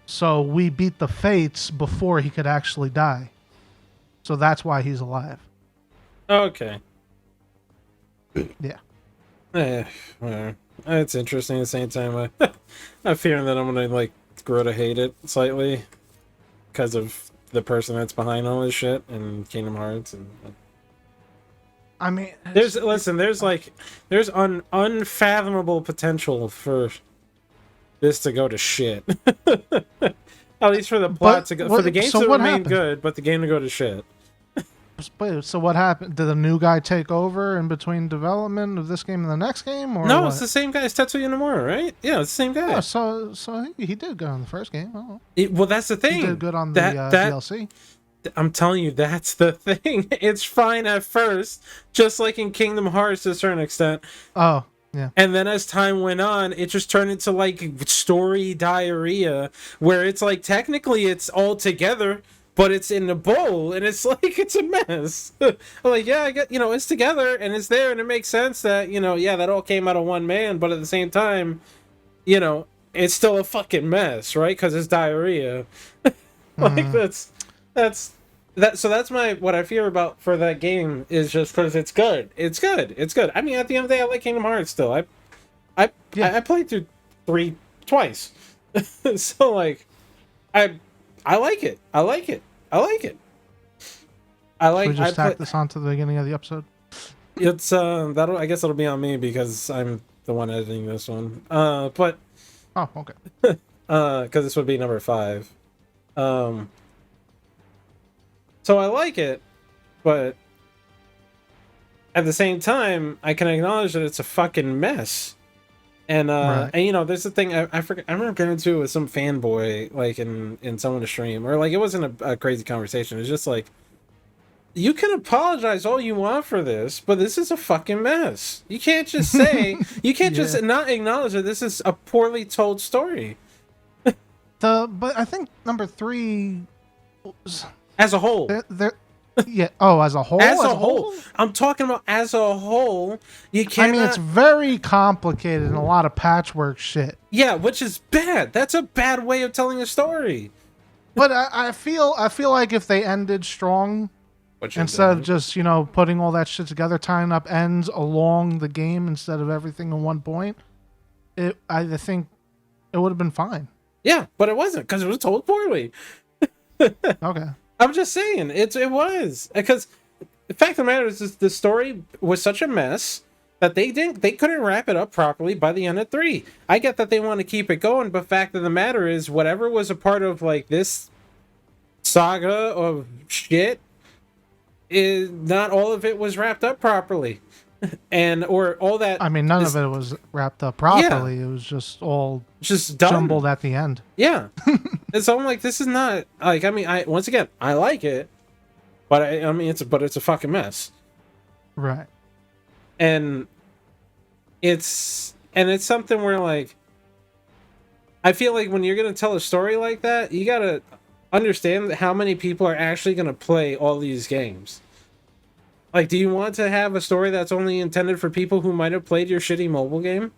So we beat the Fates before he could actually die. So that's why he's alive. Okay. Yeah. Whatever. It's interesting at the same time. I'm fearing that I'm gonna like grow to hate it slightly because of the person that's behind all this shit and Kingdom Hearts and. I mean, There's unfathomable potential for this to go to shit. At least for the plot to go, for the game to remain good, but the game to go to shit. So what happened? Did a new guy take over in between development of this game and the next game, or no? what? It's the same guy as Tetsuya Nomura, right? Yeah, it's the same guy. Oh, so he did good on the first game. Oh. Well, that's the thing. He did good on the DLC. I'm telling you, that's the thing. It's fine at first, just like in Kingdom Hearts to a certain extent. Oh, yeah. And then as time went on, it just turned into like story diarrhea, where it's like technically it's all together, but it's in a bowl, and it's like it's a mess. I'm like, yeah, I get, it's together and it's there, and it makes sense that that all came out of one man, but at the same time, it's still a fucking mess, right? Because it's diarrhea. Like that's that. So that's what I fear about for that game is just because it's good. It's good. It's good. I mean, at the end of the day, I like Kingdom Hearts still. I played through 3 twice, so like, I like it. I like it. I like it. I like. Should we just tack this on to the beginning of the episode? It's I guess it'll be on me because I'm the one editing this one. But oh, okay. Because this would be number 5. So I like it, but at the same time, I can acknowledge that it's a fucking mess. And right. and there's the thing I forget. I remember getting into it with some fanboy like in someone's stream, or like it wasn't a crazy conversation. It was just like, you can apologize all you want for this, but this is a fucking mess. You can't just say you can't just not acknowledge that this is a poorly told story. But I think number 3 as a whole. Yeah. Oh, as a whole. As a whole. I'm talking about as a whole. You can't. I mean, it's very complicated and a lot of patchwork shit. Yeah, which is bad. That's a bad way of telling a story. But I feel like if they ended strong, instead of just putting all that shit together, tying up ends along the game instead of everything in one point, I think it would have been fine. Yeah, but it wasn't because it was told poorly. Okay. I'm just saying it was because the fact of the matter is the story was such a mess that they couldn't wrap it up properly by the end of 3. I get that they want to keep it going, but fact of the matter is whatever was a part of like this saga of shit is not all of it was wrapped up properly. Or all that. I mean, none of it was wrapped up properly. Yeah. It was just all done. Jumbled at the end. Yeah. And so I'm like, this is not like. I mean, once again, I like it, but I mean, it's a fucking mess. Right. And it's something where like, I feel like when you're gonna tell a story like that, you gotta understand how many people are actually gonna play all these games. Like, do you want to have a story that's only intended for people who might have played your shitty mobile game?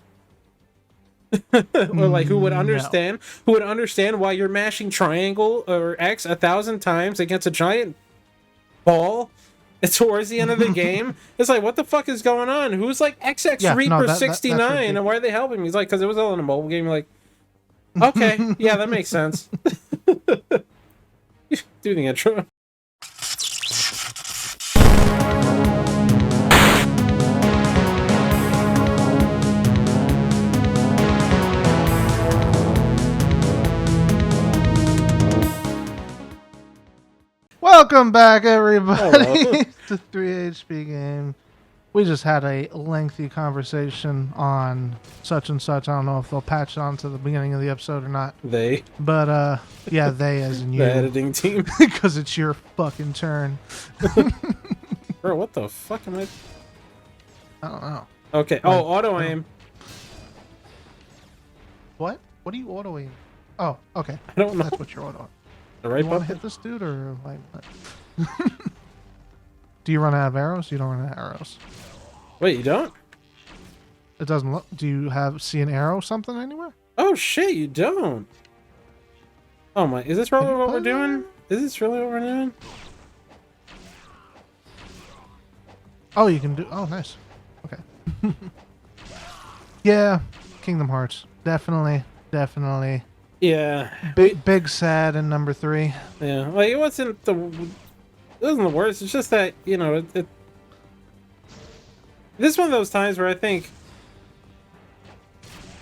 Or like who would understand why you're mashing triangle or X 1,000 times against a giant ball towards the end of the game? It's like, what the fuck is going on? Who's like XX Reaper 69 and why are they helping me? He's like, because it was all in a mobile game. You're like, okay, yeah, that makes sense. Do the intro. Welcome back, everybody, to 3HP Game. We just had a lengthy conversation on such and such. I don't know if they'll patch it on to the beginning of the episode or not. They? But, yeah, they as in you. The editing team. Because it's your fucking turn. Bro, what the fuck am I? I don't know. Okay. Oh, auto aim. What? What are you auto aim? Oh, okay. I don't know. That's what you're auto aim. The right you want to hit this dude or like what? Do you run out of arrows? You don't run out of arrows. Wait, you don't? It doesn't look. Do you see an arrow something anywhere? Oh shit, you don't. Oh my, is this really what we're doing? Is this really what we're doing? Oh, you can do... Oh, nice. Okay. Yeah, Kingdom Hearts. Definitely. Yeah. Big sad in number 3. Yeah, like, it wasn't the worst. It's just that, you know, this is one of those times where I think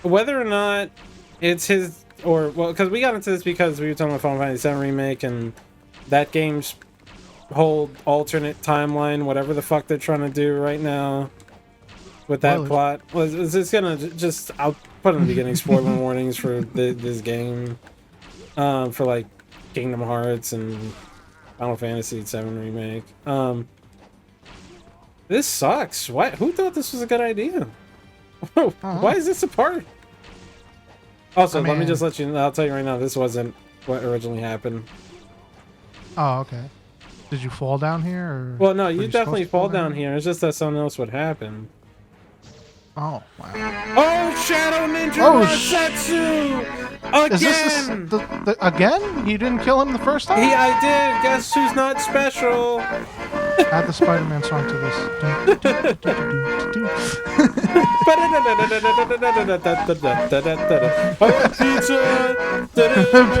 whether or not it's his... Or, well, because we got into this because we were talking about Final Fantasy VII Remake and that game's whole alternate timeline, whatever the fuck they're trying to do right now with that plot. Well, it's just gonna just... I'll put in the beginning spoiler warnings for this game. For, like, Kingdom Hearts and Final Fantasy VII Remake. This sucks. Why? Who thought this was a good idea? Why is this a part? Also, let me just let you know, I'll tell you right now, this wasn't what originally happened. Oh, okay. Did you fall down here? Or well, no, you definitely fall down here. It's just that something else would happen. Oh, wow. Oh, Shadow Ninja Setsu! Again! Is this again? You didn't kill him the first time? I did! Guess who's not special? Add the Spider-Man song to this.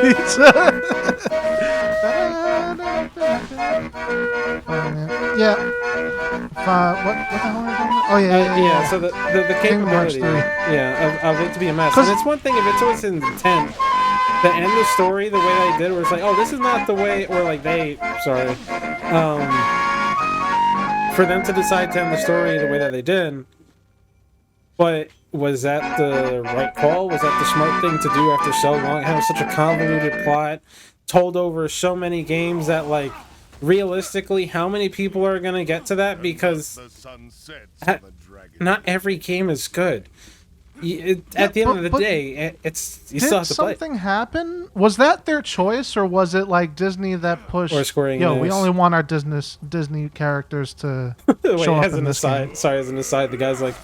Pizza! Oh, man. Yeah. What the hell are you doing? Oh, yeah. So the capability, of it to be a mess. And it's one thing if it was an intent. To end the story the way they did, where it's like, oh, this is not the way, or like for them to decide to end the story the way that they did. But was that the right call? Was that the smart thing to do after so long? Have such a convoluted plot, told over so many games that, like, realistically, how many people are going to get to that? Because not every game is good. At the end of the day, you still have to play. Did something happen? Was that their choice, or was it like Disney that pushed? Or Square Enix. We only want our Disney characters to show up in this game. Sorry, as an aside, the guy's like,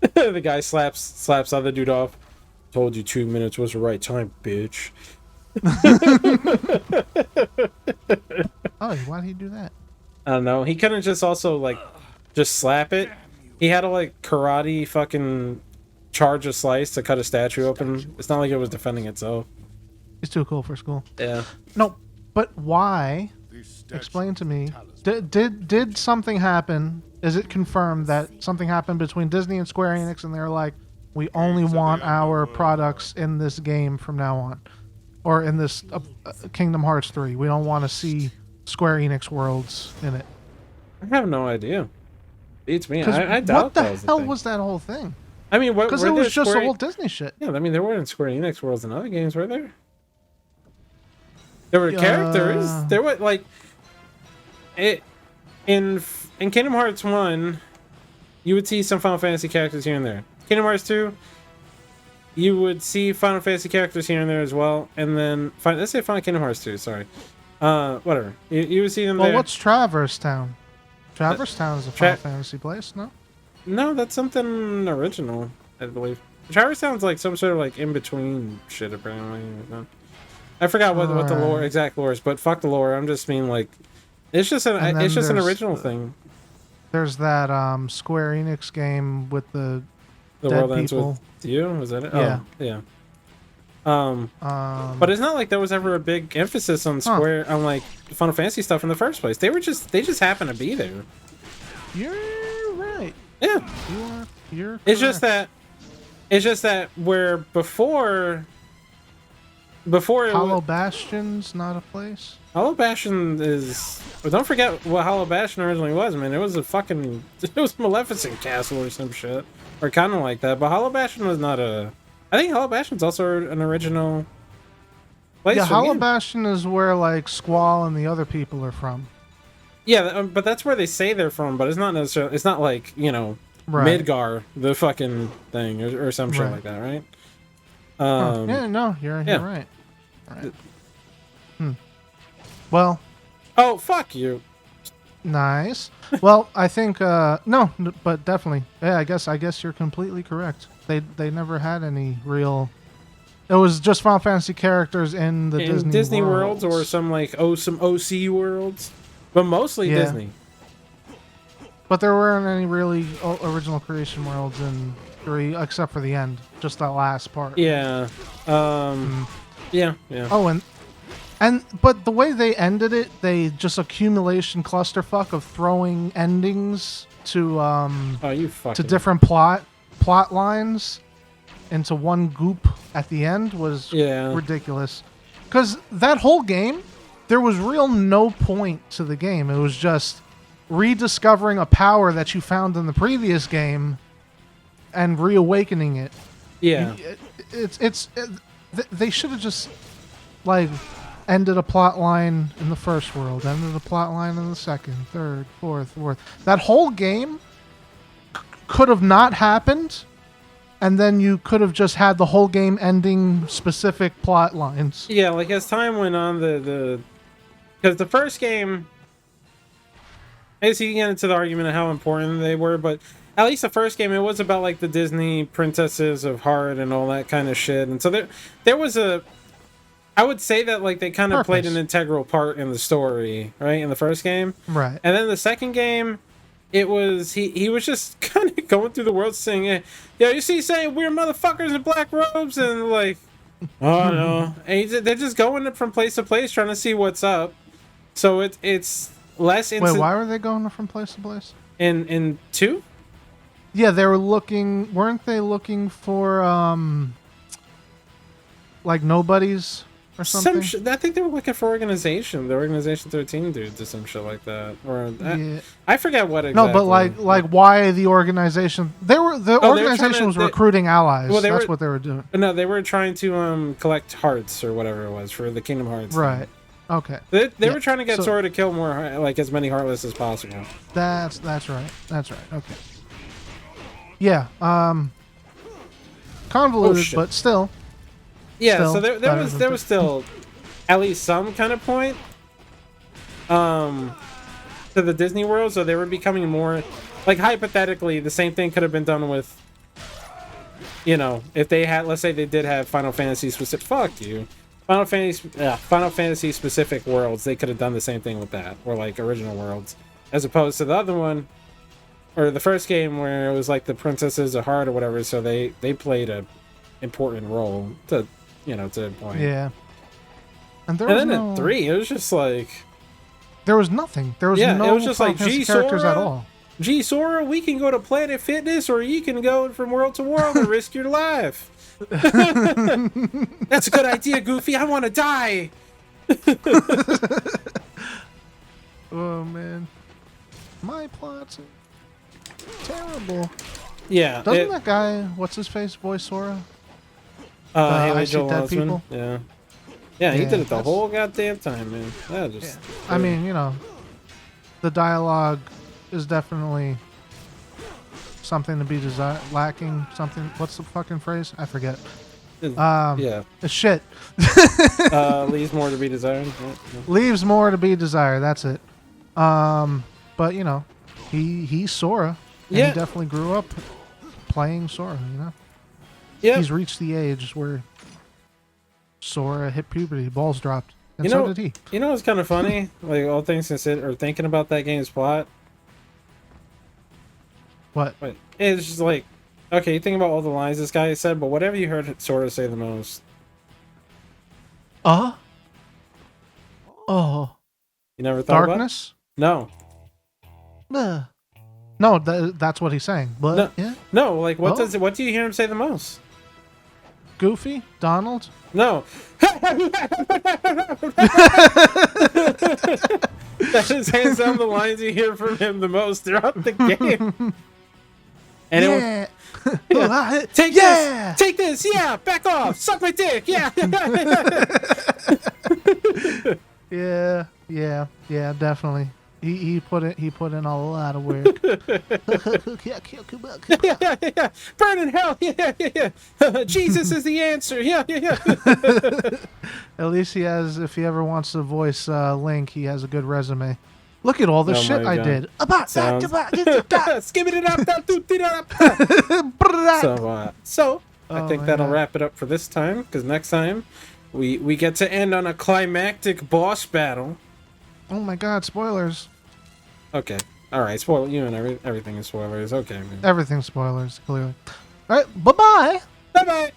the guy slaps other dude off. Told you 2 minutes was the right time, bitch. Oh, why did he do that? I don't know. He couldn't just also like just slap it. He had to like karate fucking charge a slice to cut a statue open. It's not like it was defending itself. It's too cool for school. Yeah. No, but why? Explain to me. Did something happen? Is it confirmed that something happened between Disney and Square Enix, and they're like, we only want our products in this game from now on, or in this Kingdom Hearts 3? We don't want to see Square Enix worlds in it. I have no idea. Beats me. I doubt what the hell was that whole thing? I mean, because it was just all Disney shit. Yeah, I mean, there weren't Square Enix worlds in other games, were there? There were characters. There were like it in Kingdom Hearts 1. You would see some Final Fantasy characters here and there. Kingdom Hearts 2, you would see Final Fantasy characters here and there as well. And then let's say Final Kingdom Hearts 2. Sorry, whatever. You would see them there. Well, what's Traverse Town? Traverse Town is a Final Fantasy place, no? No, that's something original, I believe. Traverse sounds like some sort of like in between shit. Apparently, I forgot what the exact lore is, but fuck the lore. I'm just mean like it's just an original thing. There's that Square Enix game with the dead world ends people. with you. Was that it? Yeah. Oh, yeah. But it's not like there was ever a big emphasis on Square on like Final Fantasy stuff in the first place. They just happened to be there. You're right. Yeah. You're correct. It's just that where before Hollow Bastion's not a place. Hollow Bastion is. Well, don't forget what Hollow Bastion originally was, man. It was Maleficent Castle or some shit, or kind of like that. But Hollow Bastion was not a. I think Hollow Bastion's also an original place. Yeah, Hollow Bastion is where like Squall and the other people are from. Yeah, but that's where they say they're from. But it's not necessarily. It's not like Midgar, the fucking thing, or some shit like that, right? Yeah, no, you're right. Right. Well. Oh, fuck you. Nice. Well, I think no, but definitely. Yeah, I guess you're completely correct. They never had any real. It was just Final Fantasy characters in the Disney worlds or some OC worlds, but mostly Disney. But there weren't any really original creation worlds in 3, except for the end, just that last part. Yeah. Yeah. Oh, but the way they ended it, they just accumulation clusterfuck of throwing endings to to different plot lines into one goop at the end was ridiculous. Because that whole game, there was no point to the game. It was just rediscovering a power that you found in the previous game and reawakening it. Yeah. They should have just like ended a plot line in the first world, ended a plot line in the second, third, fourth. That whole game could have not happened, and then you could have just had the whole game ending specific plot lines. Yeah, like as time went on, because the first game, I guess you can get into the argument of how important they were, but at least the first game, it was about like the Disney princesses of heart and all that kind of shit. And so there was I would say that like they kind of played an integral part in the story, right? In the first game. Right. And then the second game, it was, he was just kind of going through the world saying, yeah, you see saying weird motherfuckers in black robes and like, oh no. And they're just going from place to place trying to see what's up. So it's less... Wait, why were they going from place to place? In 2? Yeah, they were looking... Weren't they looking for, like, nobodies or something? I think they were looking for Organization. The Organization 13 dudes or some shit like that. Or I forget what exactly. No, but like why the organization... The organization was recruiting allies. Well, that's what they were doing. No, they were trying to collect hearts or whatever it was for the Kingdom Hearts. Right. Okay. They were trying to get Sora to kill more, like as many Heartless as possible. That's right. Okay. Yeah. Convoluted, but still. Yeah. So there was still at least some kind of point. To the Disney World, so they were becoming more like hypothetically the same thing could have been done with. You know, if they had, let's say they did have Final Fantasy specific. Fuck you. Final Fantasy specific worlds, they could have done the same thing with that, or like original worlds, as opposed to the other one, or the first game where it was like the princesses of heart or whatever. So they played a important role to a point. Yeah. And then at 3, it was just like there was nothing. There was no it was just like characters at all. Gee, Sora, we can go to Planet Fitness, or you can go from world to world and risk your life. That's a good idea, Goofy. I want to die. Oh man, my plots are terrible. Yeah, doesn't that guy, what's his face, voice Sora? I shoot dead people. Yeah, he did it the whole goddamn time, man. I mean, the dialogue is definitely something to be lacking. Something. What's the fucking phrase? I forget. It's shit. Leaves more to be desired. Leaves more to be desired. That's it. But he's Sora. And he definitely grew up playing Sora. Yeah. He's reached the age where Sora hit puberty, balls dropped, and so did he. You know what's kind of funny? Like all things considered, or thinking about that game's plot. What? It's just like, okay, you think about all the lines this guy said, but whatever you heard Sora say the most. Oh. You never thought Darkness? About it? No. No, that's what he's saying. But no, like what do you hear him say the most? Goofy? Donald? No. That is hands down the lines you hear from him the most throughout the game. And take this, back off, suck my dick, yeah, definitely. He put in a lot of work. Burn in hell, Jesus is the answer, At least he has, if he ever wants to voice Link, he has a good resume. Look at all the shit I did. Skip it up. I think that'll wrap it up for this time, because next time we get to end on a climactic boss battle. Oh my god, spoilers. Okay. Alright, spoil you and everything is spoilers. Okay, man. Everything's spoilers, clearly. Alright, bye-bye. Bye-bye.